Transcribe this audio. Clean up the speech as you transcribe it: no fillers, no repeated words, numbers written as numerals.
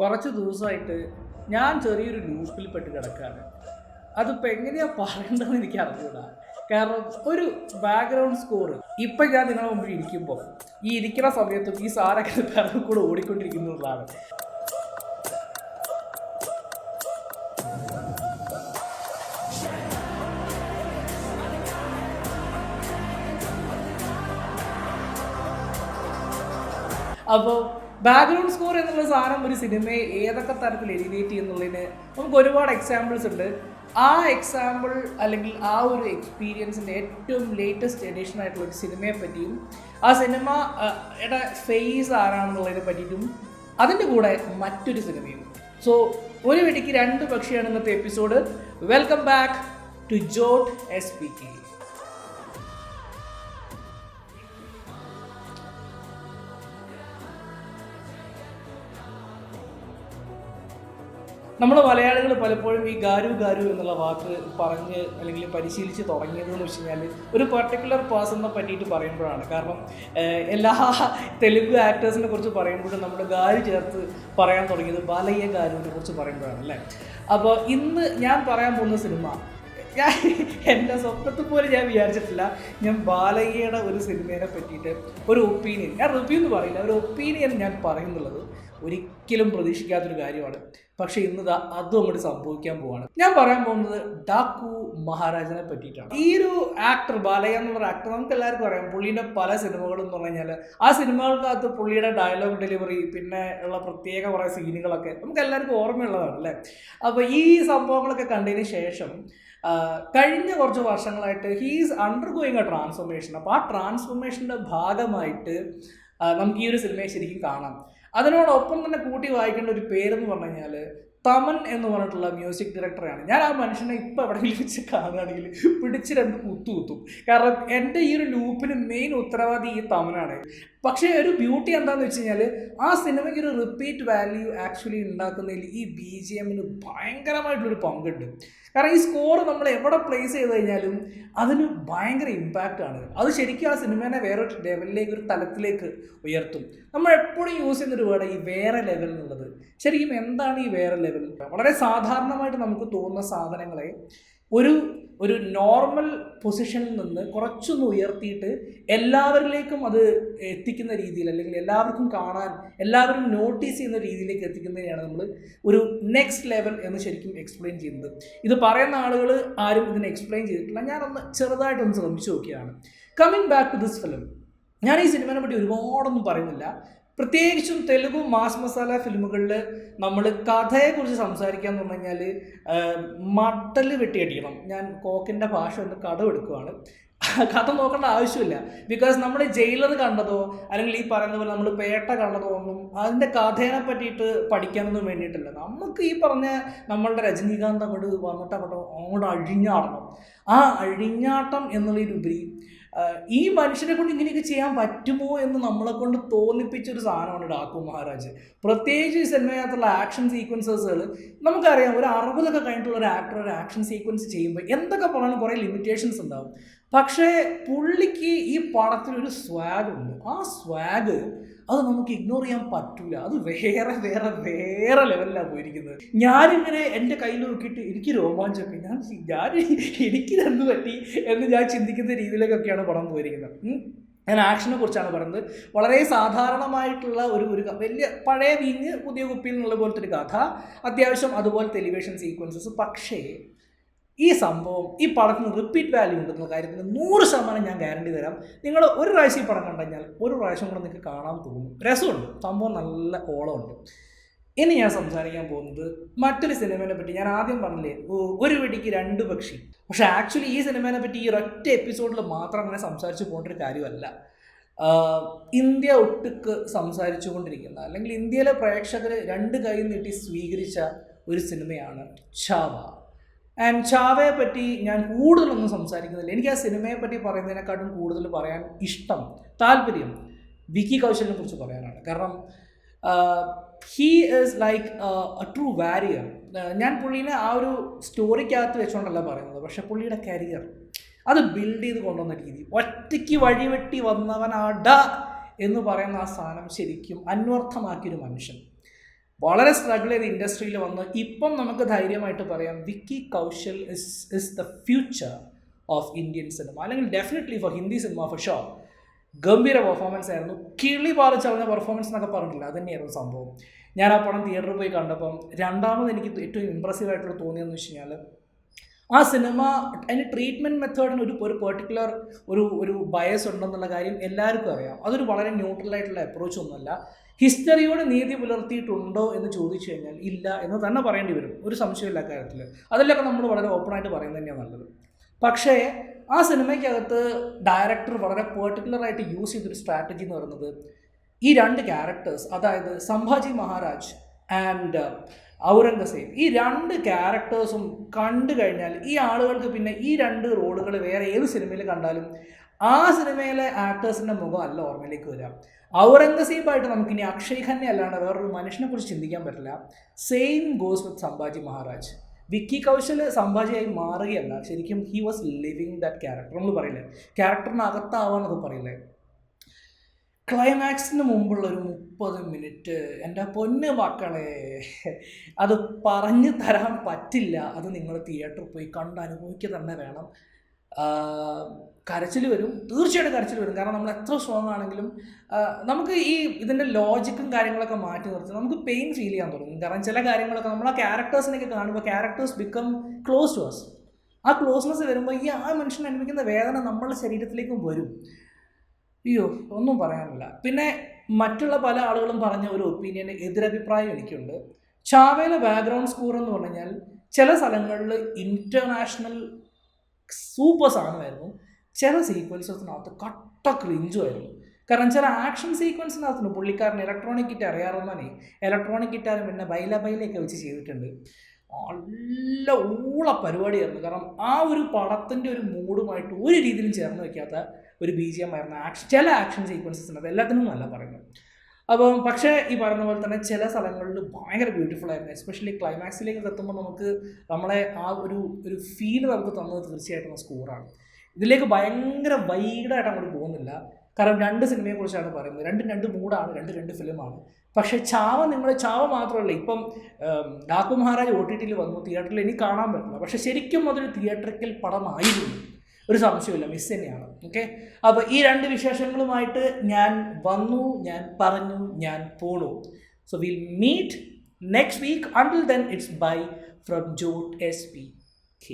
കുറച്ച് ദിവസമായിട്ട് ഞാൻ ചെറിയൊരു ലൂപ്പിൽ പെട്ട് കിടക്കുകയാണ്. അതിപ്പോൾ എങ്ങനെയാണ് പറയേണ്ടതെന്ന് എനിക്ക് അറിഞ്ഞൂടാ. കാരണം ഒരു ബാക്ക്ഗ്രൗണ്ട് സ്കോർ ഇപ്പം ഞാൻ നിങ്ങളുടെ മുമ്പിൽ ഇരിക്കുമ്പോൾ ഈ ഇരിക്കുന്ന സമയത്തും ഈ സാറൊക്കെ പിറകിൽ കൂടെ ഓടിക്കൊണ്ടിരിക്കുന്നതാണ്. അപ്പോൾ ബാക്ക്ഗ്രൗണ്ട് സ്കോർ എന്നുള്ള സാധനം ഒരു സിനിമയെ ഏതൊക്കെ തരത്തിൽ എലിവേറ്റ് ചെയ്യുന്നുള്ളതിന് നമുക്ക് ഒരുപാട് എക്സാമ്പിൾസ് ഉണ്ട്. ആ എക്സാമ്പിൾ അല്ലെങ്കിൽ ആ ഒരു എക്സ്പീരിയൻസിൻ്റെ ഏറ്റവും ലേറ്റസ്റ്റ് എഡിഷൻ ആയിട്ടുള്ള ഒരു സിനിമയെ പറ്റിയും ആ സിനിമയുടെ ഫേസ് ആരാണെന്നുള്ളതിനെ പറ്റിയിട്ടും അതിൻ്റെ കൂടെ മറ്റൊരു സിനിമയും. സോ ഒരു വെടിക്ക് രണ്ട് പക്ഷിയാണ് ഇന്നത്തെ എപ്പിസോഡ്. വെൽക്കം ബാക്ക് ടു ജോട്ട് SPK. നമ്മൾ മലയാളികൾ പലപ്പോഴും ഈ ഗാരു ഗാരു എന്നുള്ള വാക്ക് പറഞ്ഞ് അല്ലെങ്കിൽ പരിശീലിച്ച് തുടങ്ങിയതെന്ന് വെച്ച് കഴിഞ്ഞാൽ ഒരു പെർട്ടിക്കുലർ പേഴ്സണിനെ പറ്റിയിട്ട് പറയുമ്പോഴാണ്. കാരണം എല്ലാ തെലുങ്ക് ആക്ടേഴ്സിനെ കുറിച്ച് പറയുമ്പോഴും നമ്മൾ ഗാരു ചേർത്ത് പറയാൻ തുടങ്ങിയത് ബാലയ്യ ഗാരുവിനെ കുറിച്ച് പറയുമ്പോഴാണ് അല്ലേ. അപ്പോൾ ഇന്ന് ഞാൻ പറയാൻ പോകുന്ന സിനിമ ഞാൻ എൻ്റെ സ്വപ്നത്തിൽ പോലും ഞാൻ വിചാരിച്ചിട്ടില്ല. ഞാൻ ബാലയ്യയുടെ ഒരു സിനിമയെ പറ്റിയിട്ട് ഒരു ഒപ്പീനിയൻ, ഞാൻ റിവ്യൂ എന്ന് പറയില്ല, ഒരു ഒപ്പീനിയൻ ഞാൻ പറയുന്നുള്ളത് ഒരിക്കലും പ്രതീക്ഷിക്കാത്തൊരു കാര്യമാണ്. പക്ഷേ ഇന്ന് അതും അങ്ങോട്ട് സംഭവിക്കാൻ പോവാണ്. ഞാൻ പറയാൻ പോകുന്നത് ഡാക്കു മഹാരാജനെ പറ്റിയിട്ടാണ്. ഈ ഒരു ആക്ടർ ബാലയ്യ എന്നുള്ള ആക്ടർ നമുക്ക് എല്ലാവർക്കും അറിയാം. പുള്ളീൻ്റെ പല സിനിമകളും എന്ന് പറഞ്ഞു കഴിഞ്ഞാൽ ആ സിനിമകൾക്കകത്ത് പുള്ളിയുടെ ഡയലോഗ് ഡെലിവറി പിന്നെ ഉള്ള പ്രത്യേക കുറേ സീനുകളൊക്കെ നമുക്ക് എല്ലാവർക്കും ഓർമ്മയുള്ളതാണ് അല്ലേ. അപ്പോൾ ഈ സംഭവങ്ങളൊക്കെ കണ്ടതിന് ശേഷം കഴിഞ്ഞ കുറച്ച് വർഷങ്ങളായിട്ട് ഹീസ് അണ്ടർഗോയിങ് എ ട്രാൻസ്ഫോർമേഷൻ. അപ്പോൾ ആ ട്രാൻസ്ഫോർമേഷൻ്റെ ഭാഗമായിട്ട് നമുക്ക് ഈ ഒരു സിനിമയെ ശരിക്കും കാണാം. അതിനോടൊപ്പം തന്നെ കൂട്ടി വായിക്കേണ്ട ഒരു പേരെന്ന് പറഞ്ഞു കഴിഞ്ഞാൽ തമൻ എന്ന് പറഞ്ഞിട്ടുള്ള മ്യൂസിക് ഡയറക്ടറാണ്. ഞാൻ ആ മനുഷ്യനെ ഇപ്പോൾ എവിടെയെങ്കിലും വെച്ച് കാണുകയാണെങ്കിൽ പിടിച്ച് രണ്ട് കുത്തും. കാരണം എൻ്റെ ഈ ഒരു ലൂപ്പിന് മെയിൻ ഉത്തരവാദി ഈ തമനാണ്. പക്ഷേ ഒരു ബ്യൂട്ടി എന്താണെന്ന് വെച്ച് കഴിഞ്ഞാൽ ആ സിനിമയ്ക്ക് ഒരു റിപ്പീറ്റ് വാല്യൂ ആക്ച്വലി ഉണ്ടാക്കുന്നതിൽ ഈ BGM ഭയങ്കരമായിട്ടുള്ളൊരു പങ്കുണ്ട്. കാരണം ഈ സ്കോർ നമ്മൾ എവിടെ പ്ലേസ് ചെയ്ത് കഴിഞ്ഞാലും അതിന് ഭയങ്കര ഇമ്പാക്റ്റാണ്. അത് ശരിക്കും ആ സിനിമേനെ വേറൊരു ലെവലിലേക്ക്, ഒരു തലത്തിലേക്ക് ഉയർത്തും. നമ്മൾ എപ്പോഴും യൂസ് ചെയ്യുന്നൊരു വേർഡ് ഈ വേറെ ലെവൽ എന്നുള്ളത്. ശരിക്കും എന്താണ് ഈ വേറെ ലെവൽ? വളരെ സാധാരണമായിട്ട് നമുക്ക് തോന്നുന്ന സാധനങ്ങളെ ഒരു നോർമൽ പൊസിഷനിൽ നിന്ന് കുറച്ചൊന്ന് ഉയർത്തിയിട്ട് എല്ലാവരിലേക്കും അത് എത്തിക്കുന്ന രീതിയിൽ, അല്ലെങ്കിൽ എല്ലാവർക്കും കാണാൻ, എല്ലാവരും നോട്ടീസ് ചെയ്യുന്ന രീതിയിലേക്ക് എത്തിക്കുന്നതിനെയാണ് നമ്മൾ ഒരു നെക്സ്റ്റ് ലെവൽ എന്ന് ശരിക്കും എക്സ്പ്ലെയിൻ ചെയ്യുന്നത്. ഇത് പറയുന്ന ആളുകൾ ആരും ഇതിനെ എക്സ്പ്ലെയിൻ ചെയ്തിട്ടില്ല. ഞാനൊന്ന് ചെറുതായിട്ടൊന്ന് ശ്രമിച്ചു നോക്കിയാണ്. Coming back to this film, ഞാൻ ഈ സിനിമയെ പറ്റി ഒരുപാടൊന്നും പറയുന്നില്ല. പ്രത്യേകിച്ചും തെലുഗു മാസ് മസാല ഫിലിമുകളിൽ നമ്മൾ കഥയെക്കുറിച്ച് സംസാരിക്കുക എന്ന് പറഞ്ഞു കഴിഞ്ഞാൽ മട്ടൽ വെട്ടിയടിക്കണം. ഞാൻ കോക്കിൻ്റെ ഭാഷ ഒന്ന് കടമെടുക്കുകയാണ്. കഥ നോക്കേണ്ട ആവശ്യമില്ല. ബിക്കോസ് നമ്മൾ ജയിലർ കണ്ടതോ അല്ലെങ്കിൽ ഈ പറയുന്ന പോലെ നമ്മൾ പേട്ട കണ്ടതോ ഒന്നും അതിൻ്റെ കഥേനെ പറ്റിയിട്ട് പഠിക്കാനൊന്നും വേണ്ടിയിട്ടില്ല. നമുക്ക് ഈ പറഞ്ഞ നമ്മളുടെ രജനീകാന്ത് അങ്ങോട്ട് അഴിഞ്ഞാടണം. ആ അഴിഞ്ഞാട്ടം എന്നുള്ളതിലുപരി ഈ മനുഷ്യനെ കൊണ്ട് ഇങ്ങനെയൊക്കെ ചെയ്യാൻ പറ്റുമോ എന്ന് നമ്മളെ കൊണ്ട് തോന്നിപ്പിച്ചൊരു സാധനമാണ് ഡാക്കു മഹാരാജ്. പ്രത്യേകിച്ച് ഈ സിനിമയ്ക്കകത്തുള്ള ആക്ഷൻ സീക്വൻസസുകൾ നമുക്കറിയാം. ഒരു 60 കഴിഞ്ഞിട്ടുള്ള ഒരു ആക്ടർ ഒരു ആക്ഷൻ സീക്വൻസ് ചെയ്യുമ്പോൾ എന്തൊക്കെ പറഞ്ഞാലും കുറേ ലിമിറ്റേഷൻസ് ഉണ്ടാവും. പക്ഷേ പുള്ളിക്ക് ഈ പടത്തിലൊരു സ്വാഗ് ഉണ്ട്. ആ സ്വാഗ് അത് നമുക്ക് ഇഗ്നോർ ചെയ്യാൻ പറ്റൂല. അത് വേറെ വേറെ വേറെ ലെവലിലാണ് പോയിരിക്കുന്നത്. ഞാനിങ്ങനെ എൻ്റെ കയ്യിൽ നോക്കിയിട്ട് എനിക്ക് രോമാഞ്ചമൊക്കെ എനിക്കിതെന്ത് പറ്റി എന്ന് ഞാൻ ചിന്തിക്കുന്ന രീതിയിലേക്കൊക്കെയാണ് പടം പോയിരിക്കുന്നത്. ഞാൻ ആക്ഷനെ കുറിച്ചാണ് പറയുന്നത്. വളരെ സാധാരണമായിട്ടുള്ള ഒരു വലിയ പഴയ വീഞ്ഞ് പുതിയ കുപ്പിയിൽ നിന്നുള്ള പോലത്തെ ഒരു കഥ, അത്യാവശ്യം അതുപോലത്തെ എലിവേഷൻ സീക്വൻസസ്. പക്ഷേ ഈ സംഭവം ഈ പടത്തിന് റിപ്പീറ്റ് വാല്യൂ ഉണ്ടെന്നുള്ള കാര്യത്തിന് 100% ഞാൻ ഗ്യാരണ്ടി തരാം. നിങ്ങൾ ഒരു പ്രാവശ്യം ഈ പടം കണ്ടു കഴിഞ്ഞാൽ ഒരു പ്രാവശ്യം കൂടെ നിങ്ങൾക്ക് കാണാൻ തോന്നും. രസമുണ്ട്, സംഭവം നല്ല ഓളമുണ്ട്. ഇനി ഞാൻ സംസാരിക്കാൻ പോകുന്നത് മറ്റൊരു സിനിമയെ പറ്റി. ഞാൻ ആദ്യം പറഞ്ഞില്ലേ ഒരു വെടിക്ക് രണ്ട് പക്ഷി. പക്ഷേ ആക്ച്വലി ഈ സിനിമയെ പറ്റി ഈ ഒരൊറ്റ എപ്പിസോഡിൽ മാത്രം അങ്ങനെ സംസാരിച്ചു പോകേണ്ട ഒരു കാര്യമല്ല. ഇന്ത്യ ഒട്ടുക്ക് സംസാരിച്ചു കൊണ്ടിരിക്കുന്ന, അല്ലെങ്കിൽ ഇന്ത്യയിലെ പ്രേക്ഷകർ രണ്ട് കൈ നീട്ടി സ്വീകരിച്ച ഒരു സിനിമയാണ് ചാവ. ആൻഡ് ചാവയെ പറ്റി ഞാൻ കൂടുതലൊന്നും സംസാരിക്കുന്നില്ല. എനിക്ക് ആ സിനിമയെ പറ്റി പറയുന്നതിനെക്കാട്ടും കൂടുതൽ പറയാൻ ഇഷ്ടം, താല്പര്യം വിക്കി കൗശലിനെ കുറിച്ച് പറയാനാണ്. കാരണം he is like a true warrior. ഞാൻ പുള്ളീനെ ആ ഒരു സ്റ്റോറിക്കകത്ത് വെച്ചുകൊണ്ടല്ല പറയുന്നത്, പക്ഷേ പുള്ളിയുടെ കരിയർ അത് ബിൽഡ് ചെയ്ത് കൊണ്ടുവന്ന രീതി, ഒറ്റയ്ക്ക് വഴിവെട്ടി വന്നവനാട എന്ന് പറയുന്ന ആ സാധനം ശരിക്കും അന്വർത്ഥമാക്കിയൊരു മനുഷ്യൻ. വളരെ സ്ട്രഗിൾ ചെയ്ത് ഇൻഡസ്ട്രിയിൽ വന്ന് ഇപ്പം നമുക്ക് ധൈര്യമായിട്ട് പറയാം Vicky Kaushal is the future of Indian cinema, അല്ലെങ്കിൽ definitely for Hindi cinema for sure. ഗംഭീര പെർഫോമൻസ് ആയിരുന്നു, കിളി പാറിച്ചളഞ്ഞ പെർഫോമൻസ് എന്നൊക്കെ പറഞ്ഞില്ല, അത് തന്നെയായിരുന്നു സംഭവം. ഞാൻ ആ പടം തിയേറ്ററിൽ പോയി കണ്ടപ്പം രണ്ടാമത് എനിക്ക് ഏറ്റവും ഇമ്പ്രസീവ് ആയിട്ടുള്ള തോന്നിയെന്ന് വെച്ച് കഴിഞ്ഞാൽ ആ സിനിമ അതിൻ്റെ ട്രീറ്റ്മെൻറ്റ് മെത്തേഡിന് ഒരു പെർട്ടിക്കുലർ ഒരു ബയസ് ഉണ്ടെന്നുള്ള കാര്യം എല്ലാവർക്കും അറിയാം. അതൊരു വളരെ ന്യൂട്രലായിട്ടുള്ള അപ്രോച്ച് ഒന്നുമല്ല. ഹിസ്റ്ററിയോട് നീതി പുലർത്തിയിട്ടുണ്ടോ എന്ന് ചോദിച്ചു കഴിഞ്ഞാൽ ഇല്ല എന്ന് തന്നെ പറയേണ്ടി വരും, ഒരു സംശയമില്ല കാര്യത്തിൽ. അതിലൊക്കെ നമ്മൾ വളരെ ഓപ്പണായിട്ട് പറയുന്നത് തന്നെയാണ് നല്ലത്. പക്ഷേ ആ സിനിമയ്ക്കകത്ത് ഡയറക്ടർ വളരെ പെർട്ടിക്കുലറായിട്ട് യൂസ് ചെയ്തൊരു സ്ട്രാറ്റജി എന്ന് പറയുന്നത് ഈ രണ്ട് ക്യാരക്ടേഴ്സ്, അതായത് സംഭാജി മഹാരാജ് ആൻഡ് ഔറംഗസേബ്, ഈ രണ്ട് ക്യാരക്ടേഴ്സും കണ്ടു കഴിഞ്ഞാൽ ഈ ആളുകൾക്ക് പിന്നെ ഈ രണ്ട് റോളുകൾ വേറെ ഏത് സിനിമയിൽ കണ്ടാലും ആ സിനിമയിലെ ആക്ടേഴ്സിൻ്റെ മുഖം അല്ല ഓർമ്മയിലേക്ക് വരാം. ഔറംഗസീബായിട്ട് നമുക്കിനി അക്ഷയ് ഖന്നെ അല്ലാണ്ട് വേറൊരു മനുഷ്യനെ കുറിച്ച് ചിന്തിക്കാൻ പറ്റില്ല. Same goes with Sambhaji Maharaj. Vicky Kaushal സംഭാജിയായി മാറുകയല്ല, ശരിക്കും he was living that character. നമ്മൾ പറയില്ലേ ക്യാരക്ടറിനകത്താവാന്നൊക്കെ പറയില്ലേ. ക്ലൈമാക്സിന് മുമ്പുള്ളൊരു 30 മിനിറ്റ് എൻ്റെ പൊന്ന് മക്കളെ, അത് പറഞ്ഞു തരാൻ പറ്റില്ല. അത് നിങ്ങൾ തിയേറ്ററിൽ പോയി കണ്ട് അനുഭവിക്കുക തന്നെ വേണം. കരച്ചിൽ വരും, തീർച്ചയായിട്ടും കരച്ചിൽ വരും. കാരണം നമ്മൾ എത്ര സ്ട്രോങ് ആണെങ്കിലും നമുക്ക് ഇതിൻ്റെ ലോജിക്കും കാര്യങ്ങളൊക്കെ മാറ്റി നിർത്തി നമുക്ക് പെയിൻ ഫീൽ ചെയ്യാൻ തുടങ്ങും. കാരണം ചില കാര്യങ്ങളൊക്കെ നമ്മൾ ആ ക്യാരക്ടേഴ്സിനൊക്കെ കാണുമ്പോൾ characters become close to us. ആ ക്ലോസ്നെസ് വരുമ്പോൾ ആ മനുഷ്യൻ അനുഭവിക്കുന്ന വേദന നമ്മളുടെ ശരീരത്തിലേക്കും വരും. അയ്യോ, ഒന്നും പറയാനില്ല. പിന്നെ മറ്റുള്ള പല ആളുകളും പറഞ്ഞ ഒരു ഒപ്പീനിയൻ, എതിരഭിപ്രായം എനിക്കുണ്ട്. ചാവയിലെ ബാക്ക്ഗ്രൗണ്ട് സ്കോർ എന്ന് പറഞ്ഞു കഴിഞ്ഞാൽ ചില സ്ഥലങ്ങളിൽ ഇൻ്റർനാഷണൽ സൂപ്പർ സാധനമായിരുന്നു, ചില സീക്വൻസസിനകത്ത് കട്ട ക്രിഞ്ചുമായിരുന്നു. കാരണം ചില ആക്ഷൻ സീക്വൻസിനകത്തുണ്ട് പുള്ളിക്കാരൻ ഇലക്ട്രോണിക് ഗിറ്റാർ അറിയാറുന്നേ, ഇലക്ട്രോണിക് ഗിറ്റാർ പിന്നെ ബൈലൊക്കെ വെച്ച് ചെയ്തിട്ടുണ്ട്. നല്ല ഊള പരിപാടിയായിരുന്നു. കാരണം ആ ഒരു പടത്തിൻ്റെ ഒരു മൂഡുമായിട്ട് ഒരു രീതിയിലും ചേർന്ന് വയ്ക്കാത്ത ഒരു BGM ആയിരുന്നു ചില ആക്ഷൻ സീക്വൻസസിനകത്ത്. എല്ലാത്തിനും നല്ല പറയുന്നത്. അപ്പം പക്ഷേ ഈ പറയുന്ന പോലെ തന്നെ ചില സ്ഥലങ്ങളിൽ ഭയങ്കര ബ്യൂട്ടിഫുൾ ആയിരുന്നു. എസ്പെഷ്യലി ക്ലൈമാക്സിലേക്ക് എത്തുമ്പോൾ നമ്മളെ ആ ഒരു ഫീൽ നമുക്ക് തന്നത് തീർച്ചയായിട്ടും സ്കോറാണ്. ഇതിലേക്ക് ഭയങ്കര വൈഡായിട്ട് അങ്ങോട്ട് പോകുന്നില്ല, കാരണം രണ്ട് സിനിമയെക്കുറിച്ചാണ് പറയുന്നത്. രണ്ട് മൂഡാണ്, രണ്ട് ഫിലിമാണ്. പക്ഷേ ചാവ മാത്രമല്ല, ഇപ്പം ഡാക്കു മഹാരാജ് OTT വന്നു, തിയേറ്ററിൽ ഇനി കാണാൻ പറ്റില്ല. പക്ഷേ ശരിക്കും അതൊരു തിയേറ്ററിക്കൽ പടമായിരുന്നു, ഒരു സംശയമില്ല, മിസ് തന്നെയാണ്. ഓക്കെ, അപ്പോൾ ഈ രണ്ട് വിശേഷങ്ങളുമായിട്ട് ഞാൻ വന്നു, ഞാൻ പറഞ്ഞു, ഞാൻ പോണു. So will meet next week. Until then it's bye from ജോട്ട് SPK.